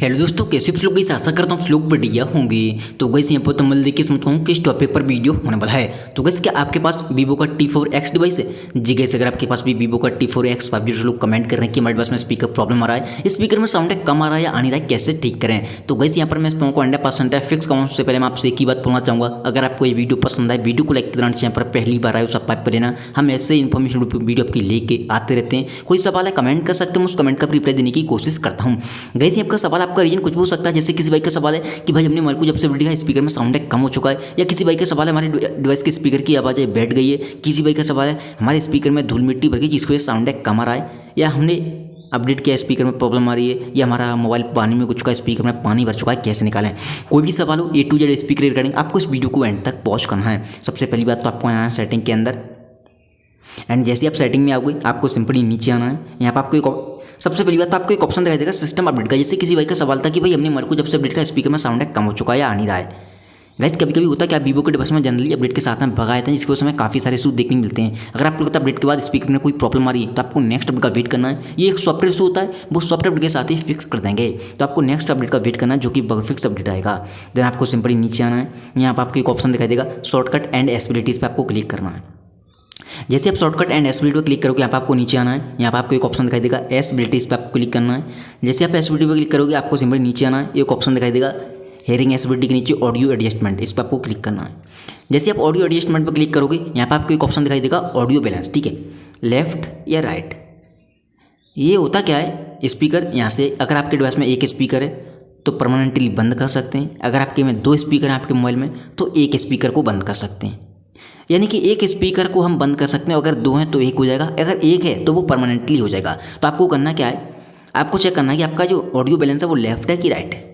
Hello दोस्तों, कैसे आप लोग गई आशा करता हूँ लोग बढ़िया होंगे। तो गई यहाँ पर तमल देखिए समझता हूँ किस टॉपिक पर वीडियो होने वाला है। तो गैस क्या आपके पास वीवो का T4X डिवाइस है? जी गैस, अगर आपके पास भी वीवो का T4X 5G लोग कमेंट कर रहे हैं कि हमारे पास में स्पीकर प्रॉब्लम आ रहा है, स्पीकर में साउंड कम आ रहा है या आ नहीं रहा है, कैसे ठीक करें। तो गैस यहाँ पर मैं को 100% फिक्स कहूँ। उससे पहले मैं आपसे एक ही बात बोलना चाहूँगा, अगर आपको ये वीडियो पसंद आए, वीडियो को लाइक करना, यहाँ पर पहली बार आए सब्सक्राइब कर लेना। हम ऐसे इन्फॉर्मेशन वीडियो आपकी लेके आते रहते हैं। कोई सवाल है कमेंट कर सकते हैं, उस कमेंट का रिप्लाई देने की कोशिश करता हूँ। गैस आपका सवाल, आपका रीजन कुछ भी हो सकता है। जैसे किसी भाई का सवाल है कि भाई हमने मोबाइल को जब से बढ़िया स्पीकर में साउंड कम हो चुका है, या किसी भाई का सवाल है हमारे डिवाइस के स्पीकर की आवाज़ बैठ गई है, किसी भाई का सवाल है हमारे स्पीकर में धूल मिट्टी भर गई जिसकी वजह से साउंड कम आ रहा है, या हमने अपडेट किया स्पीकर में प्रॉब्लम आ रही है, या हमारा मोबाइल पानी में घुस चुका है, स्पीकर में पानी भर चुका है, कैसे निकालें। कोई भी सवाल हो A to Z speaker regarding, आपको इस वीडियो को एंड तक वॉच करना है। सबसे पहली बात तो आपको आना है सेटिंग के अंदर, एंड जैसे आप सेटिंग में आओगे आपको सिंपली नीचे आना है। यहाँ पर आपको सबसे पहली बात तो आपको एक ऑप्शन दिखाई देगा सिस्टम अपडेट का। जैसे किसी भाई का सवाल था कि भाई हमने हमारे को जब से अपडेट का स्पीकर में साउंड कम हो चुका है या आ नहीं रहा है। गाइस कभी कभी होता है कि आप वीवो के डिवाइस में जनरली अपडेट के साथ में भगाए थे, जिसकी वजह से हमें काफ़ी सारे इशू देखने मिलते हैं। अगर आपको लगता है अपडेट के बाद स्पीकर में कोई प्रॉब्लम आ रही है तो आपको नेक्स्ट अपडेट का वेट करना है। ये एक सॉफ्टवेयर इशू होता है, वो सॉफ्टवेयर अपडेट के साथ ही फिक्स कर देंगे। तो आपको नेक्स्ट अपडेट का वेट करना है जो कि बग फिक्स अपडेट आएगा। देन आपको सिंपली नीचे आना है। यहाँ पर आपको एक ऑप्शन दिखाई देगा शॉर्टकट एंड एस्पिलिटीज़ पर आपको क्लिक करना है। जैसे आप शॉर्टकट एंड एस्पिलिटी पर क्लिक करोगे यहाँ पर आपको नीचे आना है। यहाँ पर आपको एक ऑप्शन दिखाई देगा एस्पिलिटीज़ पर आपको क्लिक करना है। जैसे आप एस्पिलिटी पर क्लिक करोगे आपको सिंपली नीचे आना है। एक ऑप्शन दिखाई देगा हेयरिंग एस्पिलिटी के नीचे ऑडियो एडजस्टमेंट, इस पर आपको क्लिक करना है। जैसे आप ऑडियो एडजस्टमेंट पर क्लिक करोगे यहाँ पर आपको एक ऑप्शन दिखाई देगा ऑडियो बैलेंस, ठीक है, लेफ्ट या राइट। ये होता क्या है, स्पीकर यहाँ से अगर आपके डिवाइस में एक स्पीकर है तो परमानेंटली बंद कर सकते हैं। अगर आपके में दो स्पीकर हैं आपके मोबाइल में तो एक स्पीकर को बंद कर सकते हैं। यानी कि एक स्पीकर को हम बंद कर सकते हैं, अगर दो हैं तो एक हो जाएगा, अगर एक है तो वो परमानेंटली हो जाएगा। तो आपको करना क्या है, आपको चेक करना है कि आपका जो ऑडियो बैलेंस है वो लेफ्ट है कि राइट है।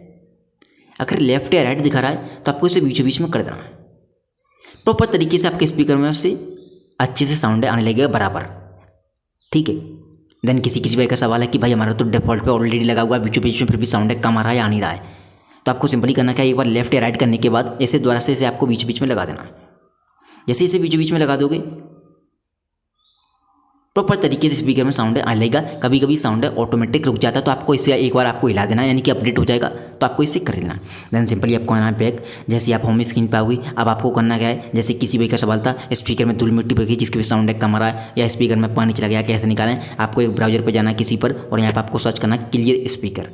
अगर लेफ्ट या राइट दिखा रहा है तो आपको इसे बीचों बीच में कर देना है। प्रॉपर तरीके से आपके स्पीकर में से अच्छे से साउंड आने लगेगा बराबर, ठीक है। देन किसी भाई का सवाल है कि भाई हमारा तो डिफॉल्ट पे ऑलरेडी लगा हुआ है, बीचों बीच में फिर भी साउंड कम आ रहा है या आ नहीं रहा है। तो आपको सिंपली करना क्या है, एक बार लेफ्ट या राइट करने के बाद ऐसे द्वारा से इसे आपको बीच बीच में लगा देना है। जैसे इसे बीचों बीच में लगा दोगे प्रॉपर तरीके से स्पीकर में साउंड आने लगेगा। कभी कभी साउंड ऑटोमेटिक रुक जाता है तो आपको इसे एक बार आपको हिला देना है, यानी कि अपडेट हो जाएगा। तो आपको इसे कर लेना है। देन सिंपली आपको आना है बैक। जैसे आप होम स्क्रीन पे आओगे अब आपको करना क्या है, जैसे किसी भाई का सवाल था स्पीकर में धूल मिट्टी भर गई जिसकी वजह से साउंड कम आ रहा है, या स्पीकर में पानी चला गया, कैसे निकालें। आपको एक ब्राउजर पर जाना है किसी पर, और यहाँ पर आपको सर्च करना है क्लियर स्पीकर।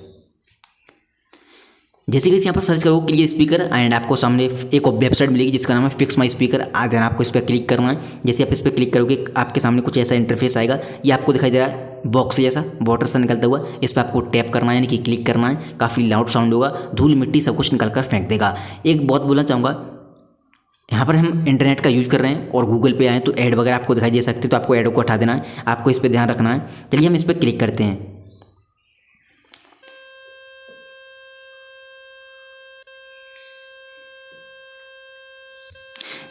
जैसे कि यहाँ पर सर्च करोगे क्लियर स्पीकर एंड आपको सामने एक वेबसाइट मिलेगी जिसका नाम है फिक्स माई स्पीकर। देन आपको इस पर क्लिक करना है। जैसे आप इस पर क्लिक करोगे आपके सामने कुछ ऐसा इंटरफेस आएगा। ये आपको दिखाई दे रहा है बॉक्स जैसा वाटर से निकलता हुआ, इस पर आपको टैप करना है, यानी कि क्लिक करना है। काफ़ी लाउड साउंड होगा, धूल मिट्टी सब कुछ निकल कर फेंक देगा। एक बात बोलना चाहूँगा, यहाँ पर हम इंटरनेट का यूज़ कर रहे हैं और गूगल पे आए तो ऐड वगैरह आपको दिखाई दे सकते, तो आपको ऐड को हटा देना है। आपको इस पर ध्यान रखना है। चलिए हम इस पर क्लिक करते हैं।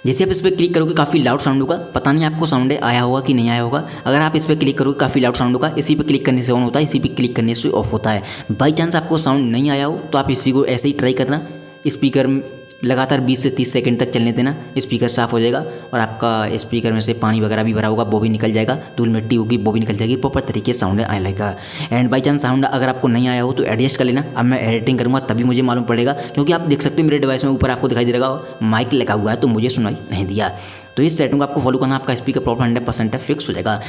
जैसे आप इस पर क्लिक करोगे काफ़ी लाउड साउंड होगा, पता नहीं आपको साउंड आया होगा कि नहीं आया होगा। अगर आप इस पर क्लिक करोगे काफ़ी लाउड साउंड होगा, इसी पे क्लिक करने से ऑन होता है, इसी पे क्लिक करने से ऑफ होता है। बाई चांस आपको साउंड नहीं आया हो तो आप इसी को ऐसे ही ट्राई करना, स्पीकर लगातार 20 से 30 सेकंड तक चलने देना, स्पीकर साफ़ हो जाएगा और आपका स्पीकर में से पानी वगैरह भी भरा होगा वो भी निकल जाएगा, धूल मिट्टी होगी वो भी निकल जाएगी, प्रॉपर तरीके से साउंड आने लगेगा। एंड बाई चांस साउंड अगर आपको नहीं आया हो तो एडजस्ट कर लेना। अब मैं एडिटिंग करूँगा तभी मुझे मालूम पड़ेगा, क्योंकि आप देख सकते हो मेरे डिवाइस में ऊपर आपको दिखाई दे रहा माइक लगा हुआ है तो मुझे सुनाई नहीं दिया। तो इस सेटिंग को आपको फॉलो करना, आपका स्पीकर प्रॉपर 100% फिक्स हो जाएगा।